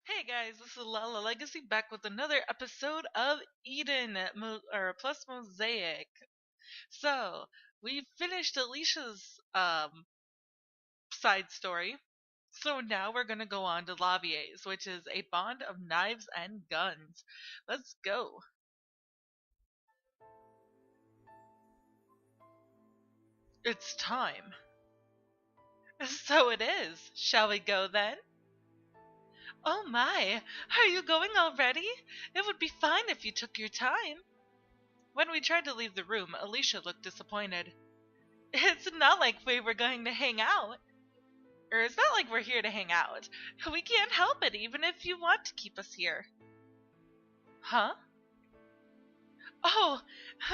Hey guys, this is Lala Legacy back with another episode of Plus Mosaic. So, we finished Alicia's side story. So now we're gonna go on to Lavie's, which is a bond of knives and guns. Let's go. It's time. So it is. Shall we go then? Oh my, are you going already? It would be fine if you took your time. When we tried to leave the room, Alicia looked disappointed. It's not like we were going to hang out. Or it's not like we're here to hang out. We can't help it even if you want to keep us here. Huh? Oh,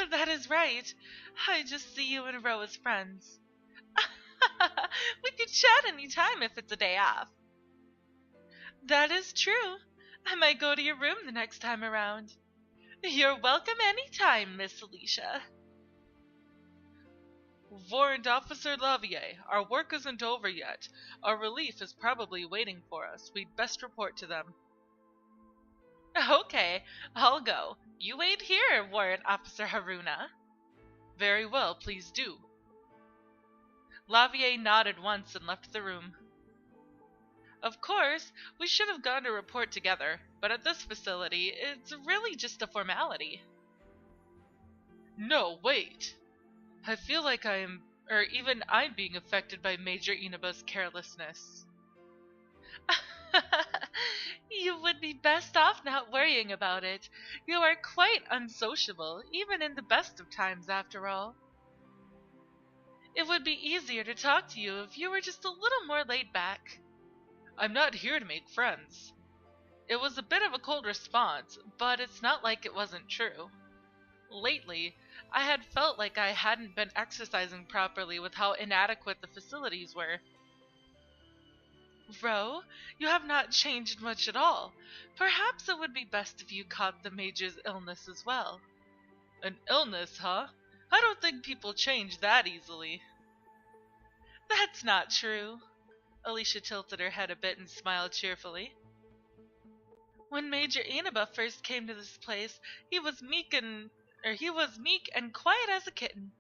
that is right. I just see you and Ro as friends. We could chat any time if it's a day off. That is true. I might go to your room the next time around. You're welcome any time, Miss Alicia. Warrant Officer Lavie, our work isn't over yet. Our relief is probably waiting for us. We'd best report to them. Okay, I'll go. You wait here, Warrant Officer Haruna. Very well, please do. Lavie nodded once and left the room. Of course, we should have gone to report together, but at this facility, it's really just a formality. No, wait. I feel like I'm being affected by Major Inaba's carelessness. You would be best off not worrying about it. You are quite unsociable, even in the best of times, after all. It would be easier to talk to you if you were just a little more laid back. I'm not here to make friends. It was a bit of a cold response, but it's not like it wasn't true. Lately, I had felt like I hadn't been exercising properly with how inadequate the facilities were. Ro, you have not changed much at all. Perhaps it would be best if you caught the Major's illness as well. An illness, huh? I don't think people change that easily. That's not true. Alicia tilted her head a bit and smiled cheerfully. When Major Inaba first came to this place, he was meek and quiet as a kitten.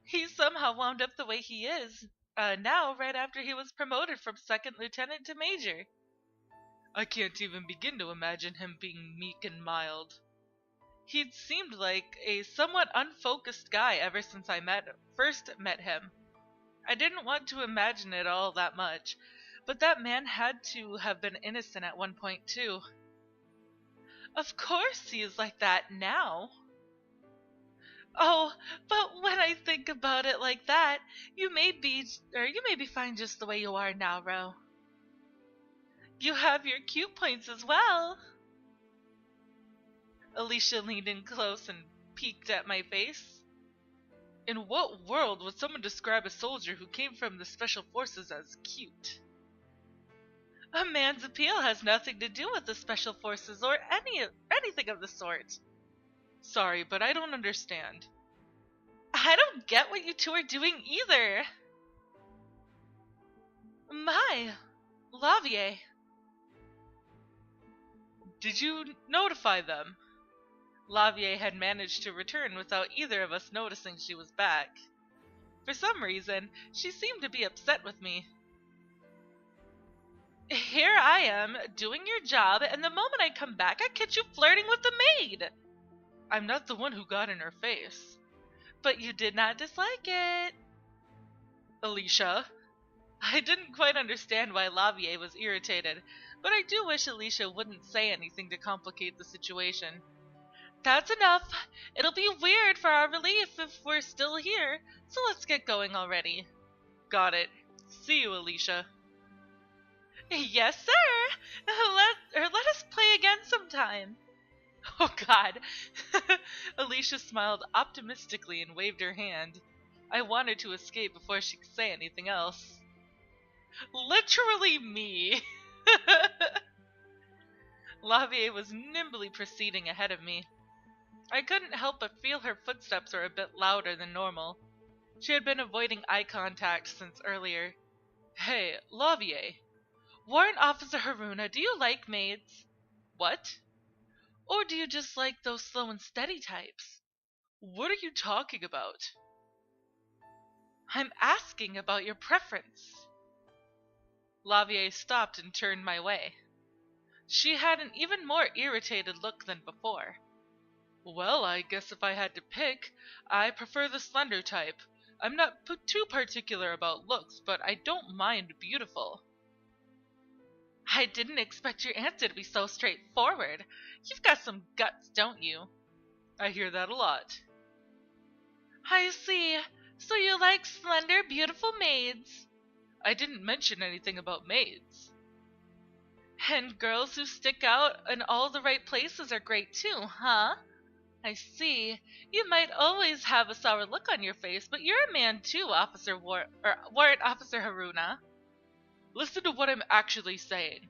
He somehow wound up the way he is now, right after he was promoted from second lieutenant to major. I can't even begin to imagine him being meek and mild. He'd seemed like a somewhat unfocused guy ever since I first met him. I didn't want to imagine it all that much, but that man had to have been innocent at one point too. Of course he is like that now. Oh, but when I think about it like that, you may be fine just the way you are now, Ro. You have your cute points as well. Alicia leaned in close and peeked at my face. In what world would someone describe a soldier who came from the Special Forces as cute? A man's appeal has nothing to do with the Special Forces or anything of the sort. Sorry, but I don't understand. I don't get what you two are doing either. My, Lavie. Did you notify them? Lavie had managed to return without either of us noticing she was back. For some reason, she seemed to be upset with me. Here I am, doing your job, and the moment I come back, I catch you flirting with the maid. I'm not the one who got in her face. But you did not dislike it. Alicia. I didn't quite understand why Lavie was irritated, but I do wish Alicia wouldn't say anything to complicate the situation. That's enough. It'll be weird for our relief if we're still here, so let's get going already. Got it. See you, Alicia. Yes, sir. Let us play again sometime. Oh, God. Alicia smiled optimistically and waved her hand. I wanted to escape before she could say anything else. Literally me. Lavie was nimbly proceeding ahead of me. I couldn't help but feel her footsteps were a bit louder than normal. She had been avoiding eye contact since earlier. Hey, Lavie. Warrant Officer Haruna, do you like maids? What? Or do you just like those slow and steady types? What are you talking about? I'm asking about your preference. Lavie stopped and turned my way. She had an even more irritated look than before. Well, I guess if I had to pick, I prefer the slender type. I'm not too particular about looks, but I don't mind beautiful. I didn't expect your answer to be so straightforward. You've got some guts, don't you? I hear that a lot. I see. So you like slender, beautiful maids. I didn't mention anything about maids. And girls who stick out in all the right places are great too, huh? I see. You might always have a sour look on your face, but you're a man too, Warrant Officer Haruna. Listen to what I'm actually saying.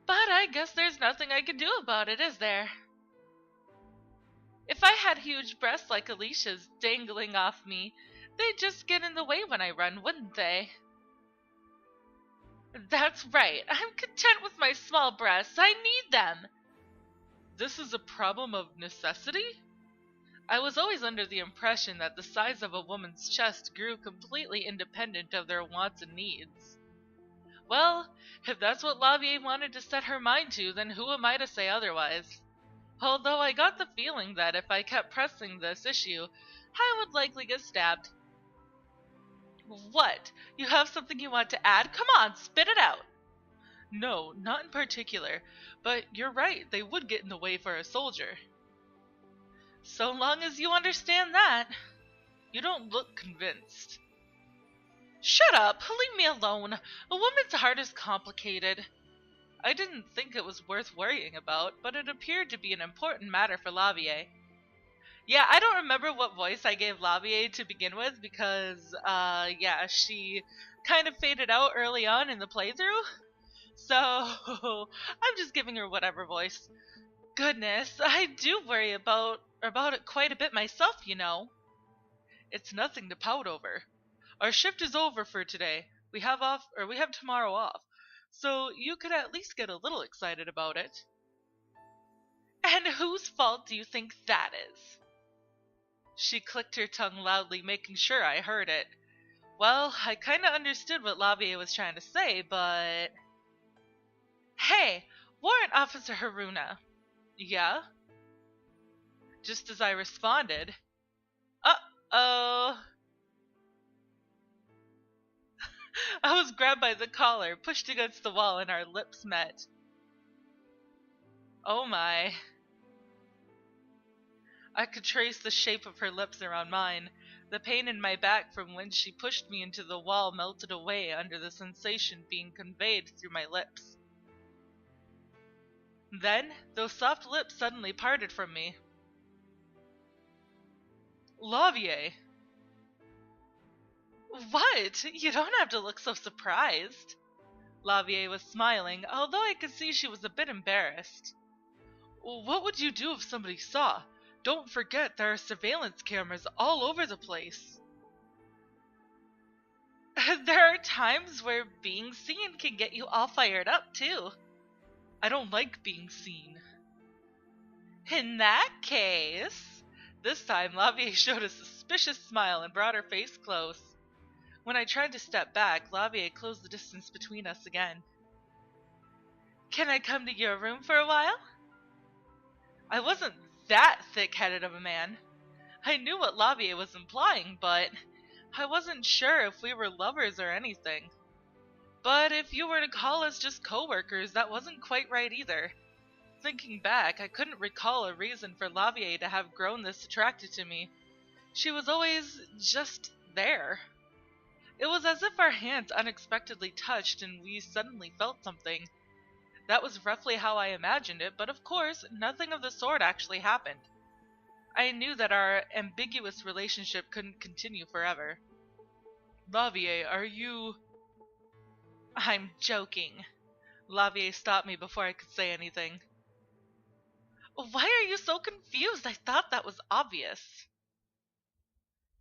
But I guess there's nothing I can do about it, is there? If I had huge breasts like Alicia's dangling off me, they'd just get in the way when I run, wouldn't they? That's right. I'm content with my small breasts. I need them. This is a problem of necessity? I was always under the impression that the size of a woman's chest grew completely independent of their wants and needs. Well, if that's what Lavie wanted to set her mind to, then who am I to say otherwise? Although I got the feeling that if I kept pressing this issue, I would likely get stabbed. What? You have something you want to add? Come on, spit it out! No, not in particular, but you're right, they would get in the way for a soldier. So long as you understand that. You don't look convinced. Shut up! Leave me alone! A woman's heart is complicated. I didn't think it was worth worrying about, but it appeared to be an important matter for Lavie. Yeah, I don't remember what voice I gave Lavie to begin with because, she kind of faded out early on in the playthrough. So, I'm just giving her whatever voice. Goodness, I do worry about it quite a bit myself, you know. It's nothing to pout over. Our shift is over for today. We have tomorrow off. So you could at least get a little excited about it. And whose fault do you think that is? She clicked her tongue loudly, making sure I heard it. Well, I kinda understood what Lavie was trying to say, but... Hey, Warrant Officer Haruna. Yeah? Just as I responded, uh-oh. I was grabbed by the collar, pushed against the wall, and our lips met. Oh my. I could trace the shape of her lips around mine. The pain in my back from when she pushed me into the wall melted away under the sensation being conveyed through my lips. Then, those soft lips suddenly parted from me. Lavie! What? You don't have to look so surprised. Lavie was smiling, although I could see she was a bit embarrassed. What would you do if somebody saw? Don't forget there are surveillance cameras all over the place. There are times where being seen can get you all fired up, too. I don't like being seen. In that case... This time, Lavie showed a suspicious smile and brought her face close. When I tried to step back, Lavie closed the distance between us again. Can I come to your room for a while? I wasn't that thick-headed of a man. I knew what Lavie was implying, but I wasn't sure if we were lovers or anything. But if you were to call us just co-workers, that wasn't quite right either. Thinking back, I couldn't recall a reason for Lavie to have grown this attracted to me. She was always just there. It was as if our hands unexpectedly touched and we suddenly felt something. That was roughly how I imagined it, but of course, nothing of the sort actually happened. I knew that our ambiguous relationship couldn't continue forever. Lavie, are you... I'm joking. Lavie stopped me before I could say anything. Why are you so confused? I thought that was obvious.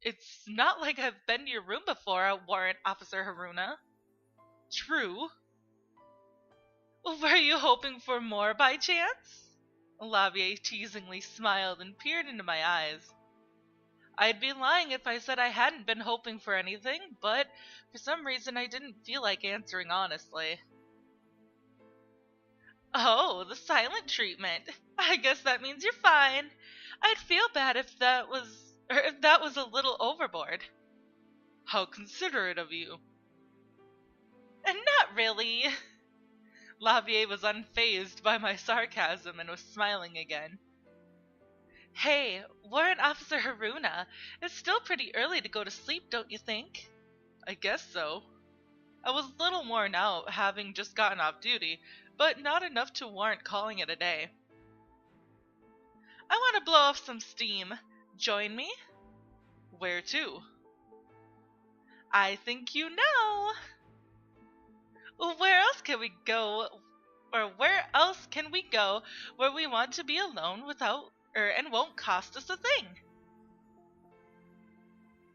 It's not like I've been to your room before, Warrant Officer Haruna. True. Were you hoping for more by chance? Lavie teasingly smiled and peered into my eyes. I'd be lying if I said I hadn't been hoping for anything, but for some reason I didn't feel like answering honestly. Oh, the silent treatment. I guess that means you're fine. I'd feel bad if that was a little overboard. How considerate of you. And not really. Lavie was unfazed by my sarcasm and was smiling again. Hey, Warrant Officer Haruna, it's still pretty early to go to sleep, don't you think? I guess so. I was a little worn out, having just gotten off duty, but not enough to warrant calling it a day. I want to blow off some steam. Join me? Where to? I think you know. Where else can we go? Or where else can we go where we want to be alone and won't cost us a thing?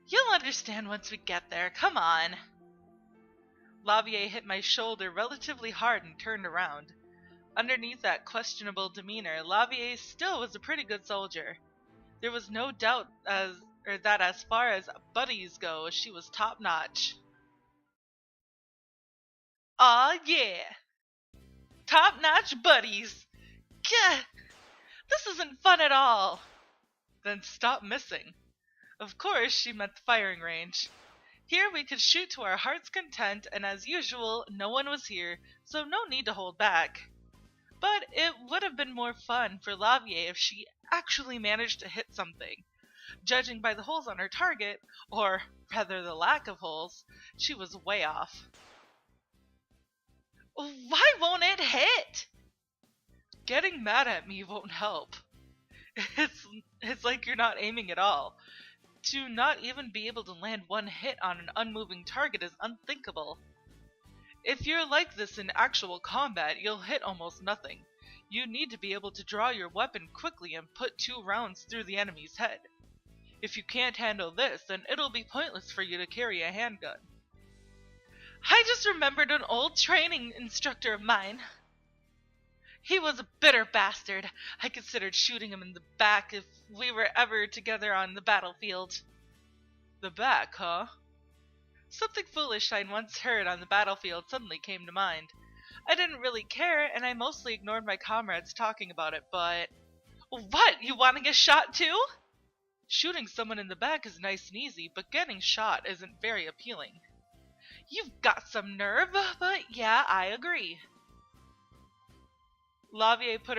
You'll understand once we get there. Come on. Lavie hit my shoulder relatively hard and turned around. Underneath that questionable demeanor, Lavie still was a pretty good soldier. There was no doubt that as far as buddies go, she was top-notch. Aw, yeah! Top-notch buddies! Gah! This isn't fun at all! Then stop missing. Of course, she meant the firing range. Here we could shoot to our heart's content, and as usual, no one was here, so no need to hold back. But it would have been more fun for Lavie if she actually managed to hit something. Judging by the holes on her target, or rather the lack of holes, she was way off. Why won't it hit? Getting mad at me won't help. It's like you're not aiming at all. To not even be able to land one hit on an unmoving target is unthinkable. If you're like this in actual combat, you'll hit almost nothing. You need to be able to draw your weapon quickly and put 2 rounds through the enemy's head. If you can't handle this, then it'll be pointless for you to carry a handgun. I just remembered an old training instructor of mine. He was a bitter bastard. I considered shooting him in the back if we were ever together on the battlefield. The back, huh? Something foolish I'd once heard on the battlefield suddenly came to mind. I didn't really care, and I mostly ignored my comrades talking about it, but... What? You want to get shot too? Shooting someone in the back is nice and easy, but getting shot isn't very appealing. You've got some nerve, but yeah, I agree. Lavie put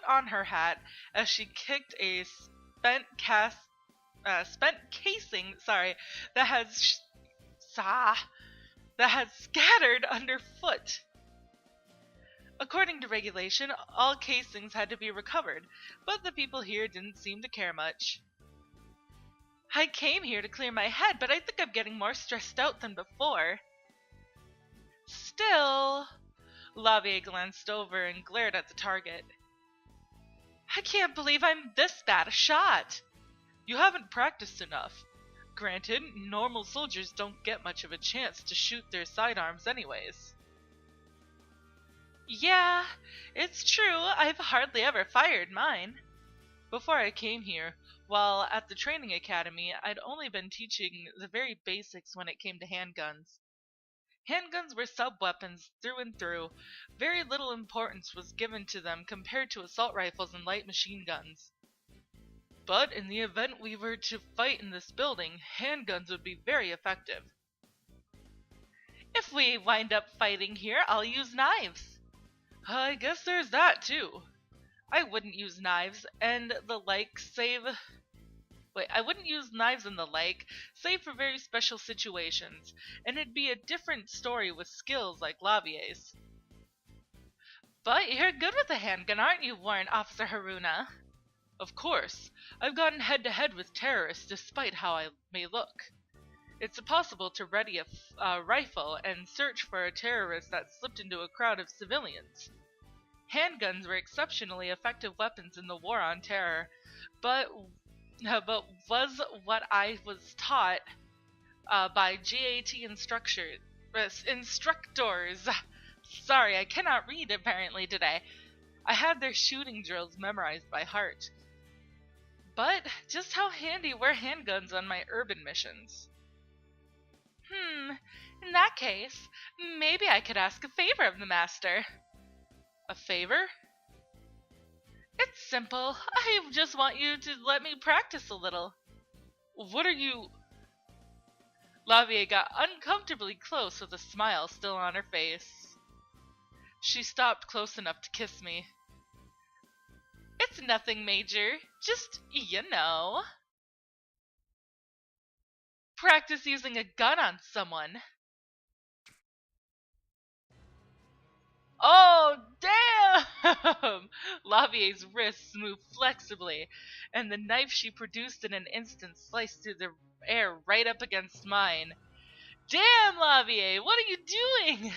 on her hat as she kicked a spent casing, that had scattered underfoot. According to regulation, all casings had to be recovered, but the people here didn't seem to care much. I came here to clear my head, but I think I'm getting more stressed out than before. Still... Lavie glanced over and glared at the target. I can't believe I'm this bad a shot. You haven't practiced enough. Granted, normal soldiers don't get much of a chance to shoot their sidearms anyways. Yeah, it's true, I've hardly ever fired mine. Before I came here, while at the training academy, I'd only been teaching the very basics when it came to handguns. Handguns were sub-weapons through and through. Very little importance was given to them compared to assault rifles and light machine guns. But in the event we were to fight in this building, handguns would be very effective. If we wind up fighting here, I'll use knives. I guess there's that too. I wouldn't use knives and the like save for very special situations, and it'd be a different story with skills like Lavie's. But you're good with a handgun, aren't you, Warrant Officer Haruna? Of course. I've gotten head-to-head with terrorists despite how I may look. It's impossible to ready a rifle and search for a terrorist that slipped into a crowd of civilians. Handguns were exceptionally effective weapons in the war on terror, but was what I was taught by GAT instructors Sorry, I cannot read apparently today. I had their shooting drills memorized by heart. But just how handy were handguns on my urban missions? In that case, maybe I could ask a favor of the master. A favor? It's simple. I just want you to let me practice a little. What are you... Lavie got uncomfortably close with a smile still on her face. She stopped close enough to kiss me. It's nothing major, just, practice using a gun on someone. Oh, damn! Lavie's wrists moved flexibly, and the knife she produced in an instant sliced through the air right up against mine. Damn, Lavie, what are you doing?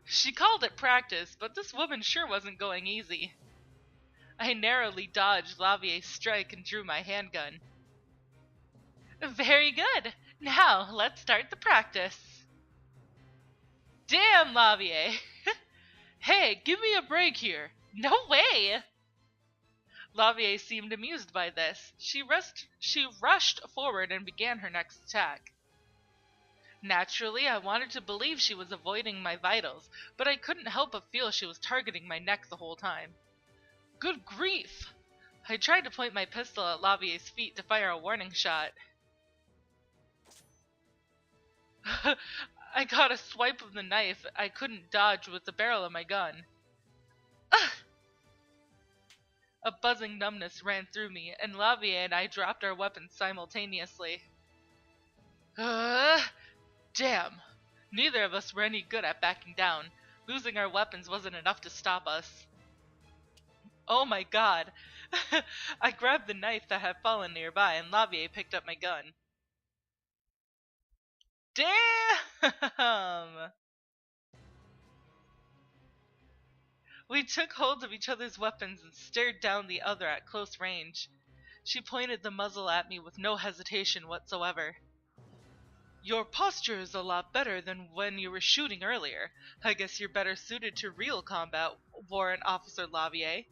She called it practice, but this woman sure wasn't going easy. I narrowly dodged Lavie's strike and drew my handgun. Very good. Now, let's start the practice. Damn, Lavie! Hey, give me a break here. No way! Lavie seemed amused by this. She rushed forward and began her next attack. Naturally, I wanted to believe she was avoiding my vitals, but I couldn't help but feel she was targeting my neck the whole time. Good grief! I tried to point my pistol at Lavie's feet to fire a warning shot. I got a swipe of the knife I couldn't dodge with the barrel of my gun. A buzzing numbness ran through me, and Lavie and I dropped our weapons simultaneously. Damn! Neither of us were any good at backing down. Losing our weapons wasn't enough to stop us. Oh my god! I grabbed the knife that had fallen nearby, and Lavie picked up my gun. Damn! We took hold of each other's weapons and stared down the other at close range. She pointed the muzzle at me with no hesitation whatsoever. Your posture is a lot better than when you were shooting earlier. I guess you're better suited to real combat, Warrant Officer Lavie.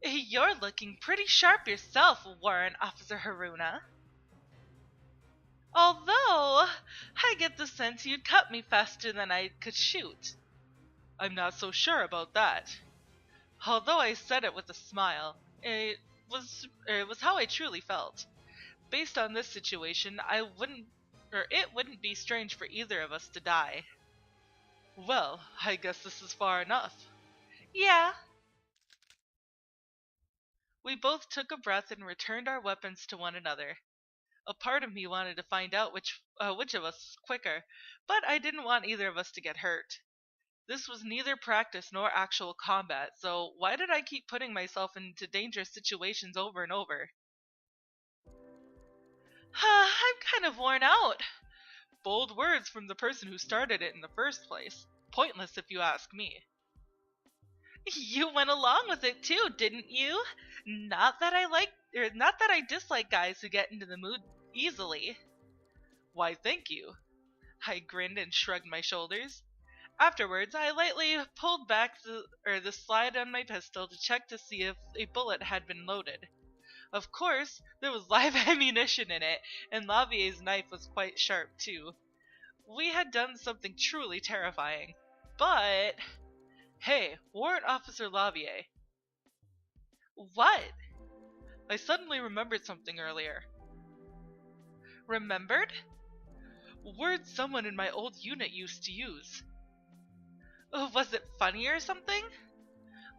You're looking pretty sharp yourself, Warrant Officer Haruna. Although, I get the sense you'd cut me faster than I could shoot. I'm not so sure about that. Although I said it with a smile, it was how I truly felt. Based on this situation, it wouldn't be strange for either of us to die. Well, I guess this is far enough. Yeah. We both took a breath and returned our weapons to one another. A part of me wanted to find out which of us was quicker, but I didn't want either of us to get hurt. This was neither practice nor actual combat, so why did I keep putting myself into dangerous situations over and over? I'm kind of worn out. Bold words from the person who started it in the first place. Pointless if you ask me. You went along with it too, didn't you? Not that I dislike guys who get into the mood easily. Why, thank you. I grinned and shrugged my shoulders. Afterwards, I lightly pulled back the slide on my pistol to check to see if a bullet had been loaded. Of course, there was live ammunition in it, and Lavie's knife was quite sharp too. We had done something truly terrifying. But... Hey, Warrant Officer Lavie. What? I suddenly remembered something earlier. Remembered? Words someone in my old unit used to use. Oh, was it funny or something?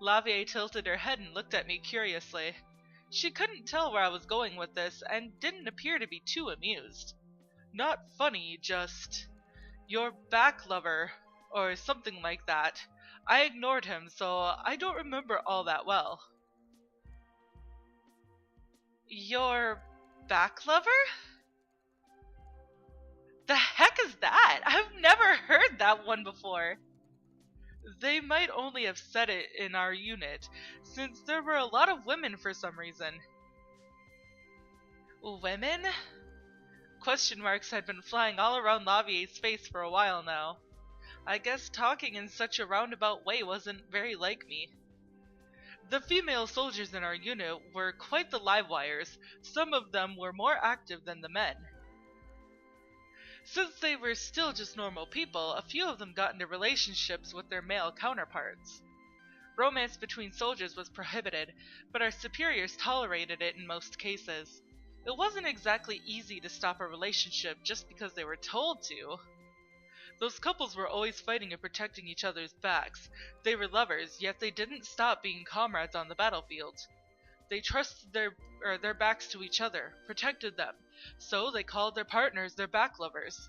Lavie tilted her head and looked at me curiously. She couldn't tell where I was going with this, and didn't appear to be too amused. Not funny, just... your back lover, or something like that. I ignored him, so I don't remember all that well. Your back lover? The heck is that? I've never heard that one before. They might only have said it in our unit, since there were a lot of women for some reason. Women? Question marks had been flying all around Lavie's face for a while now. I guess talking in such a roundabout way wasn't very like me. The female soldiers in our unit were quite the livewires. Some of them were more active than the men. Since they were still just normal people, a few of them got into relationships with their male counterparts. Romance between soldiers was prohibited, but our superiors tolerated it in most cases. It wasn't exactly easy to stop a relationship just because they were told to. Those couples were always fighting and protecting each other's backs. They were lovers, yet they didn't stop being comrades on the battlefield. They trusted their backs to each other, protected them, so they called their partners their back lovers.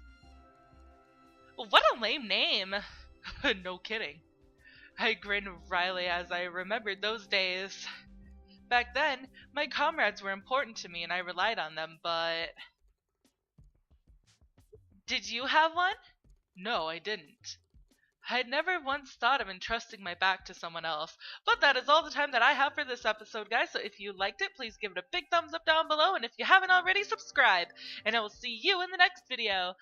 What a lame name! No kidding. I grinned wryly as I remembered those days. Back then, my comrades were important to me and I relied on them, but... Did you have one? No, I didn't. I had never once thought of entrusting my back to someone else. But that is all the time that I have for this episode, guys. So if you liked it, please give it a big thumbs up down below. And if you haven't already, subscribe. And I will see you in the next video.